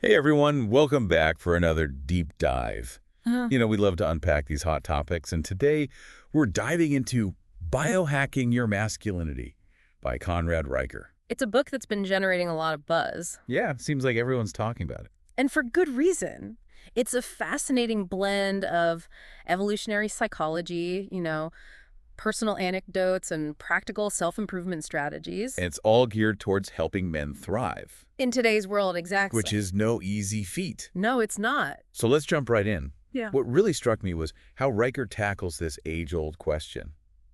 Hey everyone, welcome back for another deep dive. Uh, We love to unpack these hot topics, and today we're diving into Biohacking Your Masculinity by Conrad Riker. it's a book that's been generating a lot of buzz. Yeah, seems like everyone's talking about it. And for good reason. It's a fascinating blend of evolutionary psychology, personal anecdotes, and practical self-improvement strategies. And it's all geared towards helping men thrive, In today's world, exactly. which is no easy feat. No, it's not. So let's jump right in. Yeah. What really struck me was how Riker tackles this age-old question,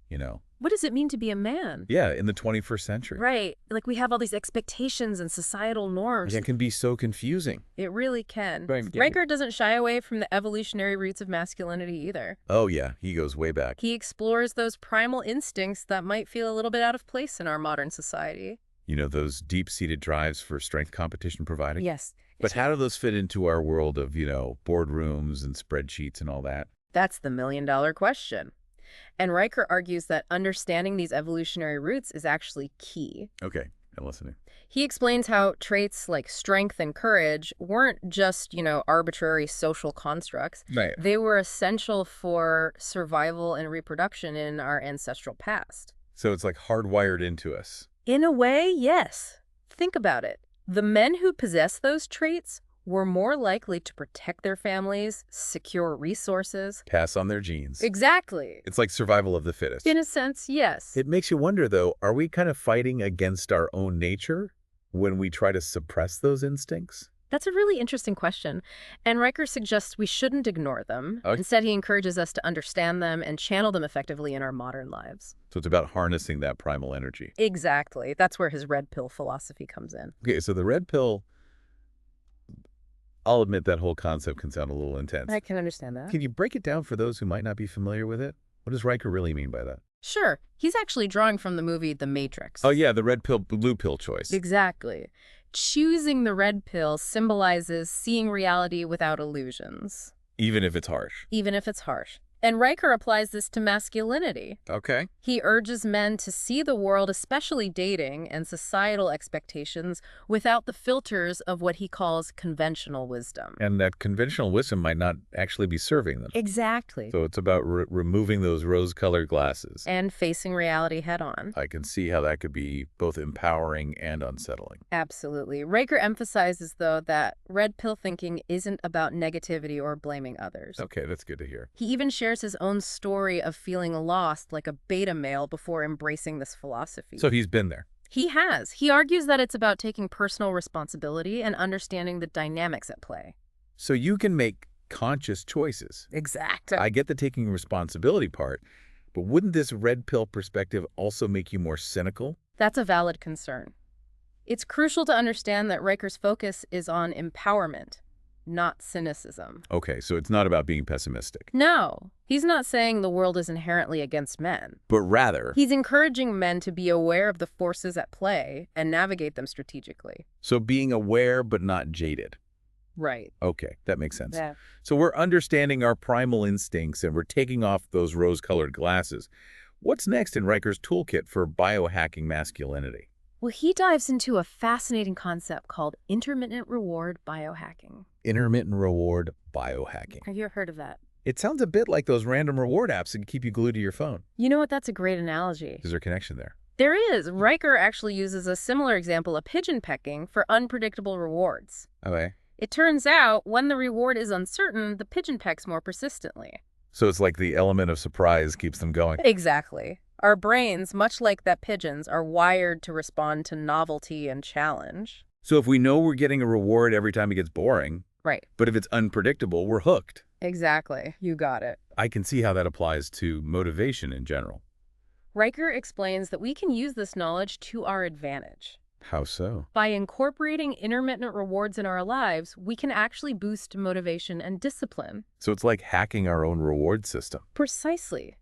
you know? What does it mean to be a man? Yeah, in the 21st century. Right. Like we have all these expectations and societal norms. It can be so confusing. It really can. Right. Riker doesn't shy away from the evolutionary roots of masculinity either. Oh yeah, he goes way back. He explores those primal instincts that might feel a little bit out of place in our modern society. Those deep-seated drives for strength competition providing. Yes. But how do those fit into our world of, boardrooms and spreadsheets and all that? That's the million-dollar question. And Riker argues that understanding these evolutionary roots is actually key. Okay, I'm listening. He explains how traits like strength and courage weren't just, arbitrary social constructs. Right. They were essential for survival and reproduction in our ancestral past. So it's like hardwired into us. In a way, yes. Think about it. The men who possess those traits were more likely to protect their families, secure resources. Pass on their genes. Exactly. It's like survival of the fittest. In a sense, yes. It makes you wonder, though, are we kind of fighting against our own nature when we try to suppress those instincts? That's a really interesting question. And Riker suggests we shouldn't ignore them. Okay. Instead, he encourages us to understand them and channel them effectively in our modern lives. So it's about harnessing that primal energy. Exactly. That's where his red pill philosophy comes in. Okay, so the red pill, I'll admit that whole concept can sound a little intense. I can understand that. Can you break it down for those who might not be familiar with it? What does Riker really mean by that? Sure. He's actually drawing from the movie The Matrix. Oh, yeah, the red pill, blue pill choice. Exactly. Choosing the red pill symbolizes seeing reality without illusions. Even if it's harsh. Even if it's harsh. And Riker applies this to masculinity. Okay. He urges men to see the world, especially dating and societal expectations, without the filters of what he calls conventional wisdom. And that conventional wisdom might not actually be serving them. Exactly. So it's about removing those rose-colored glasses. And facing reality head-on. I can see how that could be both empowering and unsettling. Absolutely. Riker emphasizes, though, that red pill thinking isn't about negativity or blaming others. Okay, that's good to hear. He even shares his own story of feeling lost like a beta male before embracing this philosophy. So he's been there. He has. He argues that it's about taking personal responsibility and understanding the dynamics at play. So you can make conscious choices. Exactly. I get the taking responsibility part, but wouldn't this red pill perspective also make you more cynical? That's a valid concern. It's crucial to understand that Riker's focus is on empowerment, not cynicism. Okay, so it's not about being pessimistic, No, he's not saying the world is inherently against men. but rather, He's encouraging men to be aware of the forces at play and navigate them strategically. so being aware but not jaded. Right. Okay, that makes sense. Yeah. So we're understanding our primal instincts and we're taking off those rose-colored glasses. What's next in Riker's toolkit for biohacking masculinity? Well, he dives into a fascinating concept called intermittent reward biohacking. Intermittent reward biohacking. Have you ever heard of that? It sounds a bit like those random reward apps that can keep you glued to your phone. You know what? That's a great analogy. Is there a connection there? There is. Riker actually uses a similar example of pigeon pecking for unpredictable rewards. Okay. It turns out when the reward is uncertain, the pigeon pecks more persistently. So it's like the element of surprise keeps them going. Exactly. Our brains, much like that pigeons, are wired to respond to novelty and challenge. So if we know we're getting a reward every time it gets boring, Right. but if it's unpredictable, we're hooked. Exactly. You got it. I can see how that applies to motivation in general. Riker explains that we can use this knowledge to our advantage. How so? By incorporating intermittent rewards in our lives, we can actually boost motivation and discipline. So it's like hacking our own reward system. Precisely.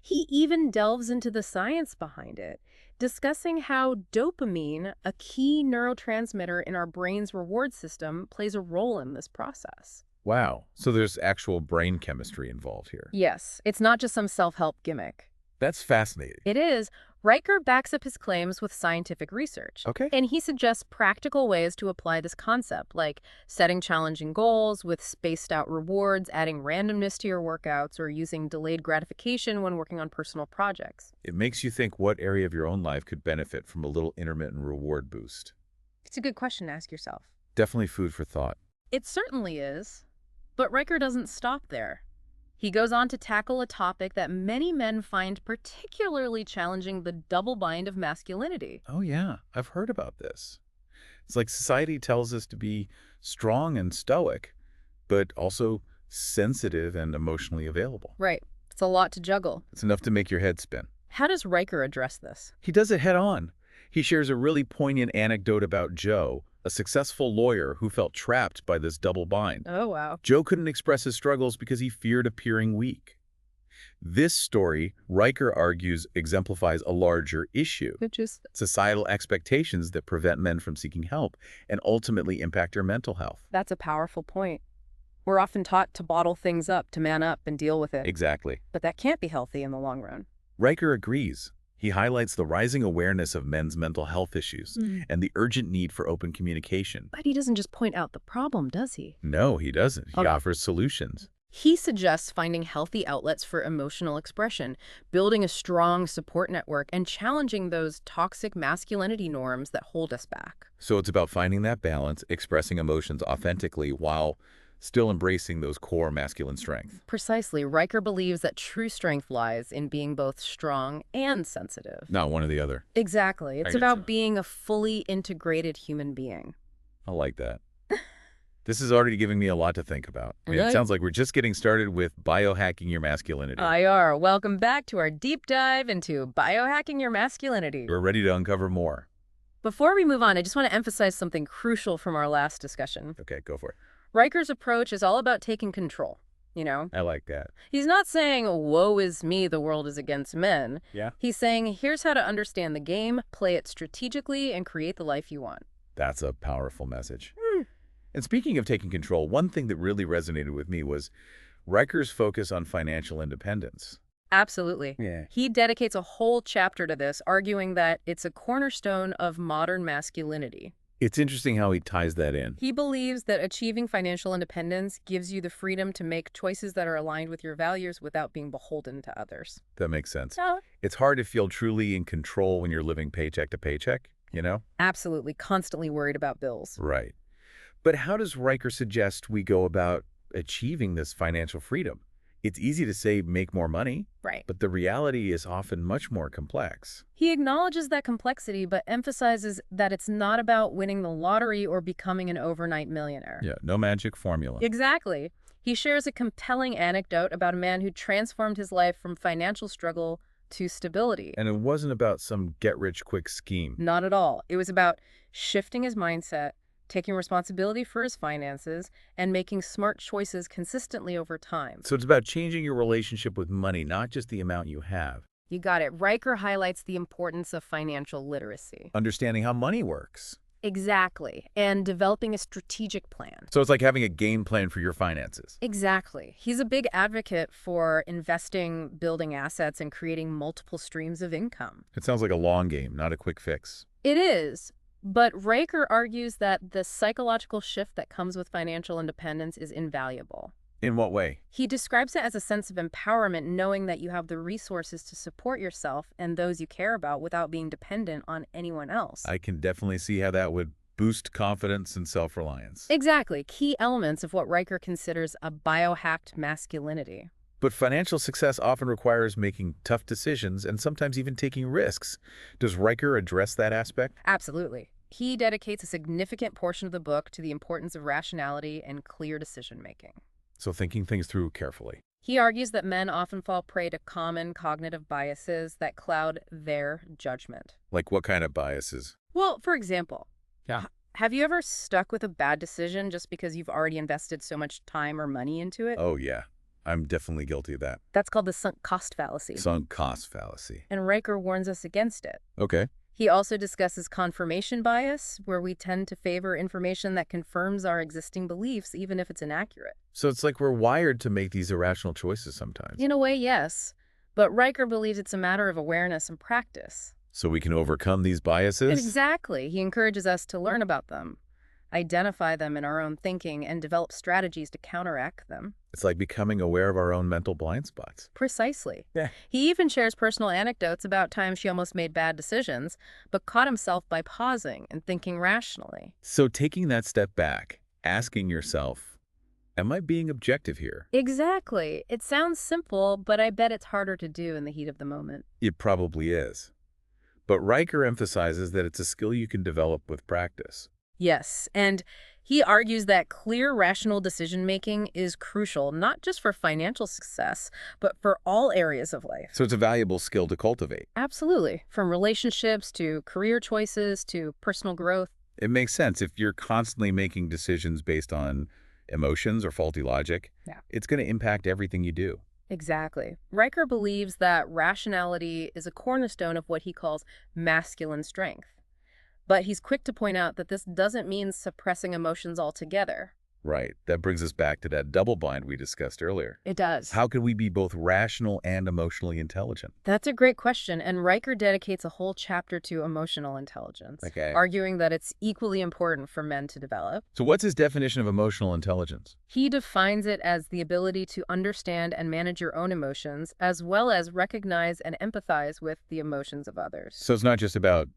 He even delves into the science behind it, discussing how dopamine, a key neurotransmitter in our brain's reward system, plays a role in this process. Wow. So there's actual brain chemistry involved here. Yes, it's not just some self-help gimmick. That's fascinating. It is. Riker backs up his claims with scientific research, Okay. and he suggests practical ways to apply this concept, like setting challenging goals with spaced-out rewards, adding randomness to your workouts, or using delayed gratification when working on personal projects. It makes you think what area of your own life could benefit from a little intermittent reward boost. It's a good question to ask yourself. Definitely food for thought. It certainly is, but Riker doesn't stop there. He goes on to tackle a topic that many men find particularly challenging: the double bind of masculinity. Oh, yeah. I've heard about this. It's like society tells us to be strong and stoic, but also sensitive and emotionally available. Right. It's a lot to juggle. It's enough to make your head spin. How does Riker address this? He does it head on. He shares a really poignant anecdote about Joe, a successful lawyer who felt trapped by this double bind. Oh, wow. Joe couldn't express his struggles because he feared appearing weak. This story, Riker argues, exemplifies a larger issue: Which is, societal expectations that prevent men from seeking help and ultimately impact their mental health. that's a powerful point. We're often taught to bottle things up, to man up and deal with it. Exactly. But that can't be healthy in the long run. Riker agrees. He highlights the rising awareness of men's mental health issues and the urgent need for open communication. But he doesn't just point out the problem, does he? No, he doesn't. He Okay. offers solutions. He suggests finding healthy outlets for emotional expression, building a strong support network, and challenging those toxic masculinity norms that hold us back. So it's about finding that balance, expressing emotions authentically while still embracing those core masculine strengths. Precisely, Riker believes that true strength lies in being both strong and sensitive. Not one or the other. Exactly. It's get about you. being a fully integrated human being. I like that. This is already giving me a lot to think about. I mean, Right. it sounds like we're just getting started with biohacking your masculinity. IR, welcome back to our deep dive into biohacking your masculinity. We're ready to uncover more. Before we move on, I just want to emphasize something crucial from our last discussion. Okay, go for it. Riker's approach is all about taking control, I like that. He's not saying, woe is me, the world is against men. Yeah? He's saying, here's how to understand the game, play it strategically, and create the life you want. That's a powerful message. And speaking of taking control, one thing that really resonated with me was Riker's focus on financial independence. Absolutely. Yeah. He dedicates a whole chapter to this, arguing that it's a cornerstone of modern masculinity. It's interesting how he ties that in. He believes that achieving financial independence gives you the freedom to make choices that are aligned with your values without being beholden to others. That makes sense. So, It's hard to feel truly in control when you're living paycheck to paycheck, absolutely, constantly worried about bills. Right. But how does Riker suggest we go about achieving this financial freedom? It's easy to say make more money, Right. but the reality is often much more complex. He acknowledges that complexity, but emphasizes that it's not about winning the lottery or becoming an overnight millionaire. Yeah, no magic formula. Exactly. He shares a compelling anecdote about a man who transformed his life from financial struggle to stability. And it wasn't about some get-rich-quick scheme. Not at all. It was about shifting his mindset, taking responsibility for his finances, and making smart choices consistently over time. So it's about changing your relationship with money, not just the amount you have. You got it. Riker highlights the importance of financial literacy. Understanding how money works. Exactly. And developing a strategic plan. So it's like having a game plan for your finances. Exactly. He's a big advocate for investing, building assets, and creating multiple streams of income. It sounds like a long game, not a quick fix. It is. But Riker argues that the psychological shift that comes with financial independence is invaluable. In what way? He describes it as a sense of empowerment, knowing that you have the resources to support yourself and those you care about without being dependent on anyone else. I can definitely see how that would boost confidence and self-reliance. Exactly. Key elements of what Riker considers a biohacked masculinity. But financial success often requires making tough decisions and sometimes even taking risks. Does Riker address that aspect? Absolutely. He dedicates a significant portion of the book to the importance of rationality and clear decision-making. So thinking things through carefully. He argues that men often fall prey to common cognitive biases that cloud their judgment. Like what kind of biases? Well, for example, Yeah. have you ever stuck with a bad decision just because you've already invested so much time or money into it? Oh, yeah. I'm definitely guilty of that. That's called the sunk cost fallacy. Sunk cost fallacy. And Riker warns us against it. Okay. He also discusses confirmation bias, where we tend to favor information that confirms our existing beliefs, even if it's inaccurate. So it's like we're wired to make these irrational choices sometimes. In a way, yes. But Riker believes it's a matter of awareness and practice. So we can overcome these biases? Exactly. He encourages us to learn about them, identify them in our own thinking, and develop strategies to counteract them. It's like becoming aware of our own mental blind spots. Precisely. Yeah. He even shares personal anecdotes about times she almost made bad decisions, but caught himself by pausing and thinking rationally. So taking that step back, asking yourself, am I being objective here? Exactly. It sounds simple, but I bet it's harder to do in the heat of the moment. It probably is. But Riker emphasizes that it's a skill you can develop with practice. Yes, and he argues that clear, rational decision-making is crucial, not just for financial success, but for all areas of life. So it's a valuable skill to cultivate. Absolutely. From relationships to career choices to personal growth. It makes sense if you're constantly making decisions based on emotions or faulty logic. Yeah. It's going to impact everything you do. Exactly. Riker believes that rationality is a cornerstone of what he calls masculine strength. But he's quick to point out that this doesn't mean suppressing emotions altogether. Right. That brings us back to that double bind we discussed earlier. It does. How can we be both rational and emotionally intelligent? That's a great question, and Riker dedicates a whole chapter to emotional intelligence, Okay. arguing that it's equally important for men to develop. So what's his definition of emotional intelligence? He defines it as the ability to understand and manage your own emotions, as well as recognize and empathize with the emotions of others. So it's not just about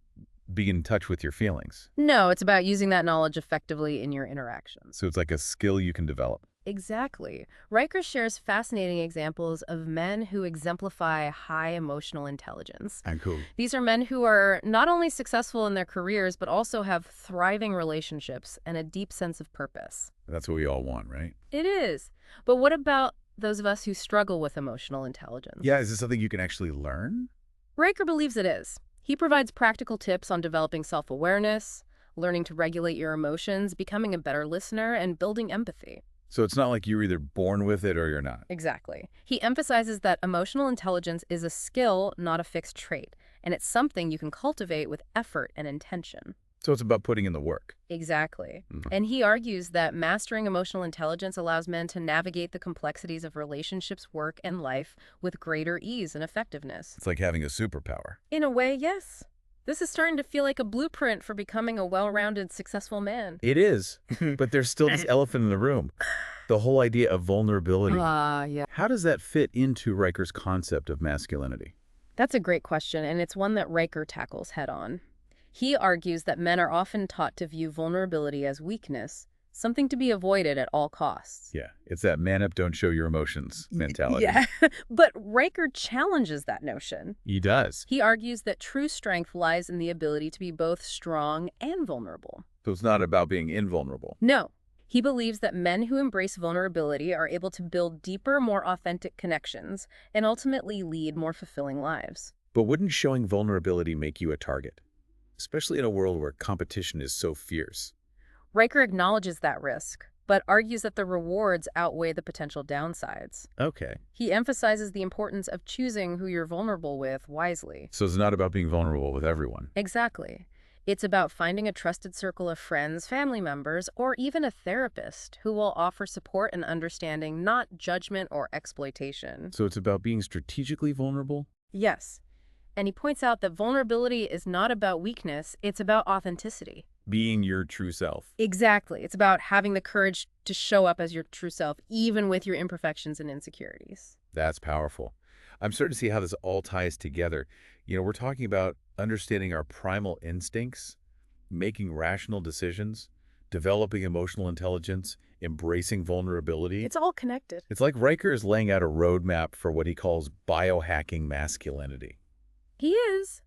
being in touch with your feelings. No, it's about using that knowledge effectively in your interactions. So it's like a skill you can develop. Exactly. Riker shares fascinating examples of men who exemplify high emotional intelligence. And cool. These are men who are not only successful in their careers, but also have thriving relationships and a deep sense of purpose. That's what we all want, right? It is. But what about those of us who struggle with emotional intelligence? Yeah, is this something you can actually learn? Riker believes it is. He provides practical tips on developing self-awareness, learning to regulate your emotions, becoming a better listener, and building empathy. So it's not like you're either born with it or you're not. Exactly. He emphasizes that emotional intelligence is a skill, not a fixed trait, and it's something you can cultivate with effort and intention. So it's about putting in the work. Exactly. Mhm. And he argues that mastering emotional intelligence allows men to navigate the complexities of relationships, work, and life with greater ease and effectiveness. It's like having a superpower. In a way, yes. This is starting to feel like a blueprint for becoming a well-rounded, successful man. It is, but there's still this elephant in the room. The whole idea of vulnerability. Yeah. How does that fit into Riker's concept of masculinity? That's a great question, and it's one that Riker tackles head-on. He argues that men are often taught to view vulnerability as weakness, something to be avoided at all costs. Yeah, it's that man up, don't show your emotions mentality. Yeah, but Riker challenges that notion. He does. He argues that true strength lies in the ability to be both strong and vulnerable. So it's not about being invulnerable. No, he believes that men who embrace vulnerability are able to build deeper, more authentic connections and ultimately lead more fulfilling lives. But wouldn't showing vulnerability make you a target? Especially in a world where competition is so fierce. Riker acknowledges that risk, but argues that the rewards outweigh the potential downsides. Okay. He emphasizes the importance of choosing who you're vulnerable with wisely. So it's not about being vulnerable with everyone. Exactly. It's about finding a trusted circle of friends, family members, or even a therapist who will offer support and understanding, not judgment or exploitation. So it's about being strategically vulnerable? Yes. And he points out that vulnerability is not about weakness, it's about authenticity. Being your true self. Exactly. It's about having the courage to show up as your true self, even with your imperfections and insecurities. That's powerful. I'm starting to see how this all ties together. We're talking about understanding our primal instincts, making rational decisions, developing emotional intelligence, embracing vulnerability. It's all connected. It's like Riker is laying out a roadmap for what he calls biohacking masculinity. He is.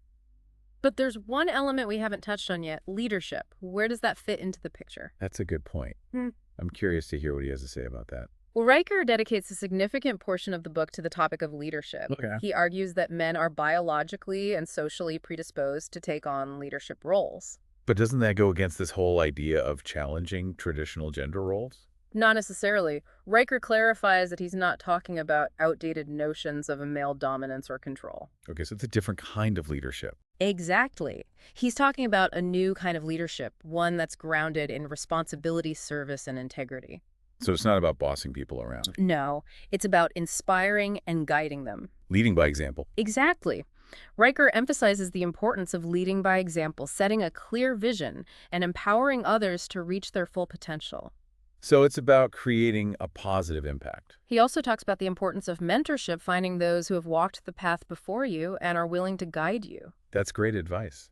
But there's one element we haven't touched on yet, leadership. Where does that fit into the picture? That's a good point. Hmm. I'm curious to hear what he has to say about that. Well, Riker dedicates a significant portion of the book to the topic of leadership. Okay. He argues that men are biologically and socially predisposed to take on leadership roles. But doesn't that go against this whole idea of challenging traditional gender roles? Not necessarily. Riker clarifies that he's not talking about outdated notions of a male dominance or control. Okay, so it's a different kind of leadership. Exactly. He's talking about a new kind of leadership, one that's grounded in responsibility, service, and integrity. So it's not about bossing people around. No, it's about inspiring and guiding them. Leading by example. Exactly. Riker emphasizes the importance of leading by example, setting a clear vision, and empowering others to reach their full potential. So it's about creating a positive impact. He also talks about the importance of mentorship, finding those who have walked the path before you and are willing to guide you. That's great advice.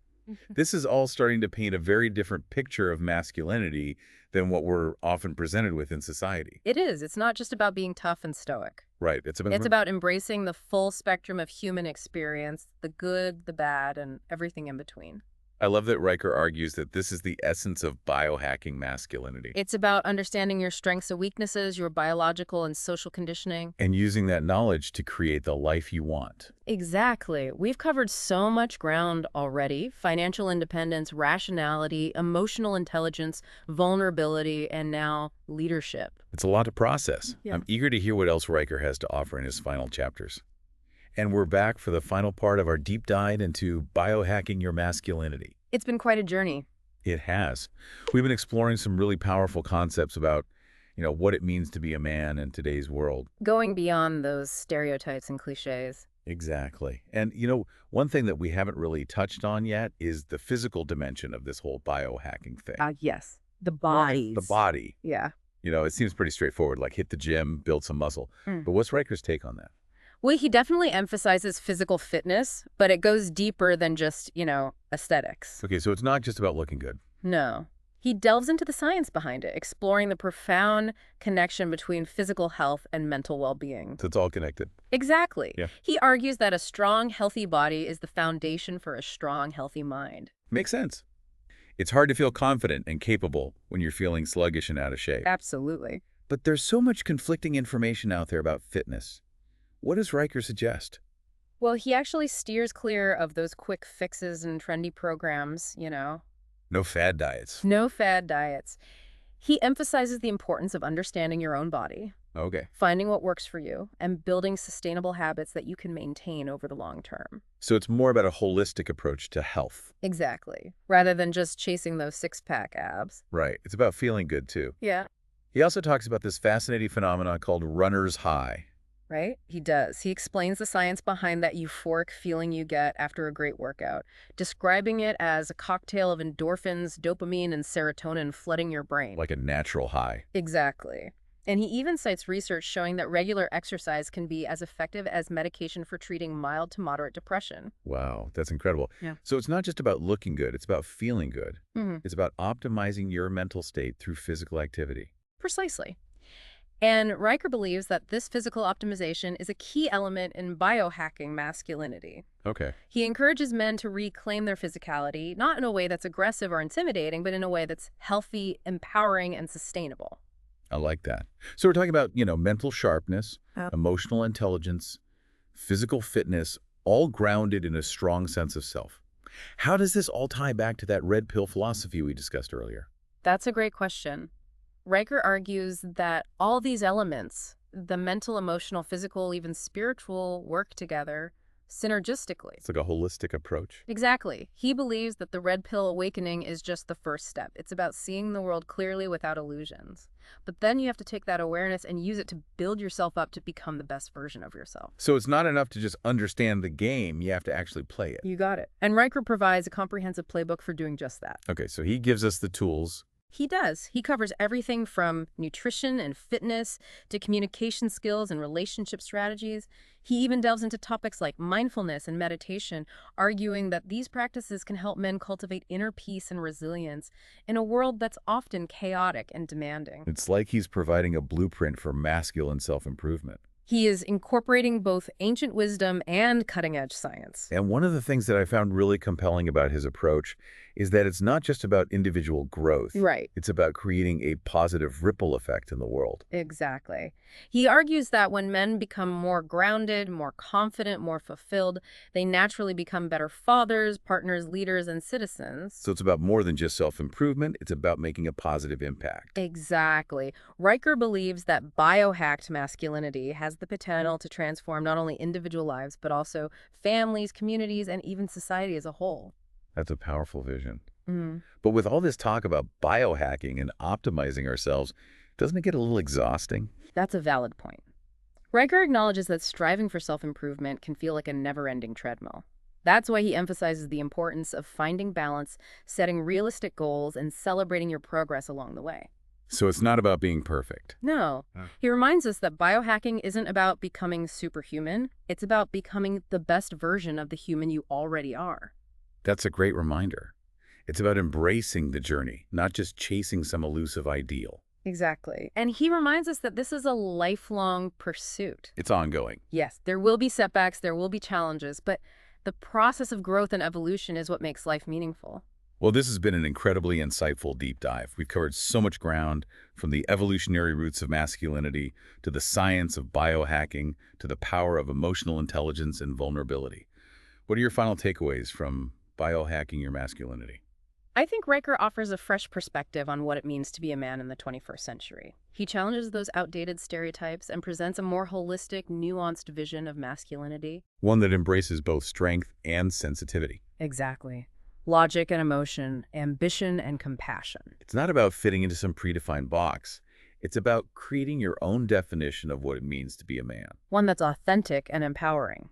This is all starting to paint a very different picture of masculinity than what we're often presented with in society. It is. It's not just about being tough and stoic. Right. It's about It's about embracing the full spectrum of human experience, the good, the bad, and everything in between. I love that Riker argues that this is the essence of biohacking masculinity It's about understanding your strengths and weaknesses, your biological and social conditioning. and using that knowledge to create the life you want. Exactly. We've covered so much ground already: financial independence, rationality, emotional intelligence, vulnerability, and now leadership. It's a lot to process. Yeah. I'm eager to hear what else Riker has to offer in his final chapters. And we're back for the final part of our deep dive into biohacking your masculinity. It's been quite a journey. It has. We've been exploring some really powerful concepts about, what it means to be a man in today's world. Going beyond those stereotypes and cliches. Exactly. And, one thing that we haven't really touched on yet is the physical dimension of this whole biohacking thing. Yes. The bodies. The body. Yeah. It seems pretty straightforward, like hit the gym, build some muscle. Mm. But what's Riker's take on that? Well, he definitely emphasizes physical fitness, but it goes deeper than just, aesthetics. Okay, so it's not just about looking good. No. He delves into the science behind it, exploring the profound connection between physical health and mental well-being. So it's all connected. Exactly. Yeah. He argues that a strong, healthy body is the foundation for a strong, healthy mind. Makes sense. It's hard to feel confident and capable when you're feeling sluggish and out of shape. Absolutely. But there's so much conflicting information out there about fitness. What does Riker suggest? Well, he actually steers clear of those quick fixes and trendy programs, No fad diets. No fad diets. He emphasizes the importance of understanding your own body, Okay. finding what works for you, and building sustainable habits that you can maintain over the long term. So it's more about a holistic approach to health. Exactly. Rather than just chasing those six-pack abs. Right. It's about feeling good, too. Yeah. He also talks about this fascinating phenomenon called runner's high. Right? He does. He explains the science behind that euphoric feeling you get after a great workout, describing it as a cocktail of endorphins, dopamine, and serotonin flooding your brain. Like a natural high. Exactly. And he even cites research showing that regular exercise can be as effective as medication for treating mild to moderate depression. Wow, that's incredible. Yeah. So it's not just about looking good, it's about feeling good. Mm-hmm. It's about optimizing your mental state through physical activity. Precisely. And Riker believes that this physical optimization is a key element in biohacking masculinity. Okay. He encourages men to reclaim their physicality, not in a way that's aggressive or intimidating, but in a way that's healthy, empowering, and sustainable. I like that. So we're talking about, mental sharpness, emotional intelligence, physical fitness, all grounded in a strong sense of self. How does this all tie back to that red pill philosophy we discussed earlier? That's a great question. Riker argues that all these elements, the mental, emotional, physical, even spiritual, work together synergistically. It's like a holistic approach. Exactly. He believes that the red pill awakening is just the first step. It's about seeing the world clearly without illusions. But then you have to take that awareness and use it to build yourself up to become the best version of yourself. So it's not enough to just understand the game, you have to actually play it. You got it. And Riker provides a comprehensive playbook for doing just that. Okay, so he gives us the tools. He does. He covers everything from nutrition and fitness to communication skills and relationship strategies. He even delves into topics like mindfulness and meditation, arguing that these practices can help men cultivate inner peace and resilience in a world that's often chaotic and demanding. It's like he's providing a blueprint for masculine self-improvement. He is incorporating both ancient wisdom and cutting-edge science. And one of the things that I found really compelling about his approach is that it's not just about individual growth. Right. It's about creating a positive ripple effect in the world. Exactly. He argues that when men become more grounded, more confident, more fulfilled, they naturally become better fathers, partners, leaders, and citizens. So it's about more than just self-improvement. It's about making a positive impact. Exactly. Riker believes that biohacked masculinity has the potential to transform not only individual lives, but also families, communities, and even society as a whole. That's a powerful vision. Mm. But with all this talk about biohacking and optimizing ourselves, Doesn't it get a little exhausting? That's a valid point. Riker acknowledges that striving for self-improvement can feel like a never-ending treadmill. That's why he emphasizes the importance of finding balance, setting realistic goals, and celebrating your progress along the way. So it's not about being perfect. No, he reminds us that biohacking isn't about becoming superhuman. It's about becoming the best version of the human you already are. That's a great reminder. It's about embracing the journey, not just chasing some elusive ideal. Exactly. And he reminds us that this is a lifelong pursuit. It's ongoing. Yes, there will be setbacks, there will be challenges, but the process of growth and evolution is what makes life meaningful. Well, this has been an incredibly insightful deep dive. We've covered so much ground, from the evolutionary roots of masculinity to the science of biohacking to the power of emotional intelligence and vulnerability. What are your final takeaways from biohacking your masculinity? I think Riker offers a fresh perspective on what it means to be a man in the 21st century. He challenges those outdated stereotypes and presents a more holistic, nuanced vision of masculinity. One that embraces both strength and sensitivity. Exactly. Logic and emotion, ambition and compassion. It's not about fitting into some predefined box. It's about creating your own definition of what it means to be a man. One that's authentic and empowering.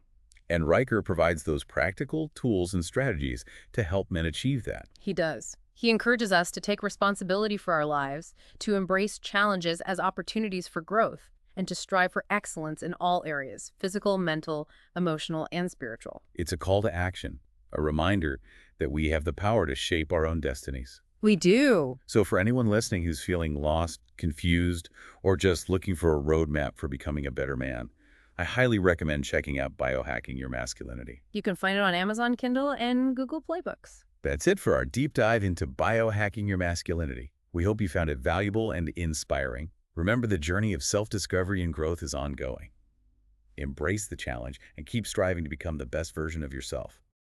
And Riker provides those practical tools and strategies to help men achieve that. He does. He encourages us to take responsibility for our lives, to embrace challenges as opportunities for growth, and to strive for excellence in all areas, physical, mental, emotional, and spiritual. It's a call to action, a reminder that we have the power to shape our own destinies. We do. So for anyone listening who's feeling lost, confused, or just looking for a roadmap for becoming a better man, I highly recommend checking out Biohacking Your Masculinity. You can find it on Amazon Kindle and Google Play Books. That's it for our deep dive into Biohacking Your Masculinity. We hope you found it valuable and inspiring. Remember, the journey of self-discovery and growth is ongoing. Embrace the challenge and keep striving to become the best version of yourself.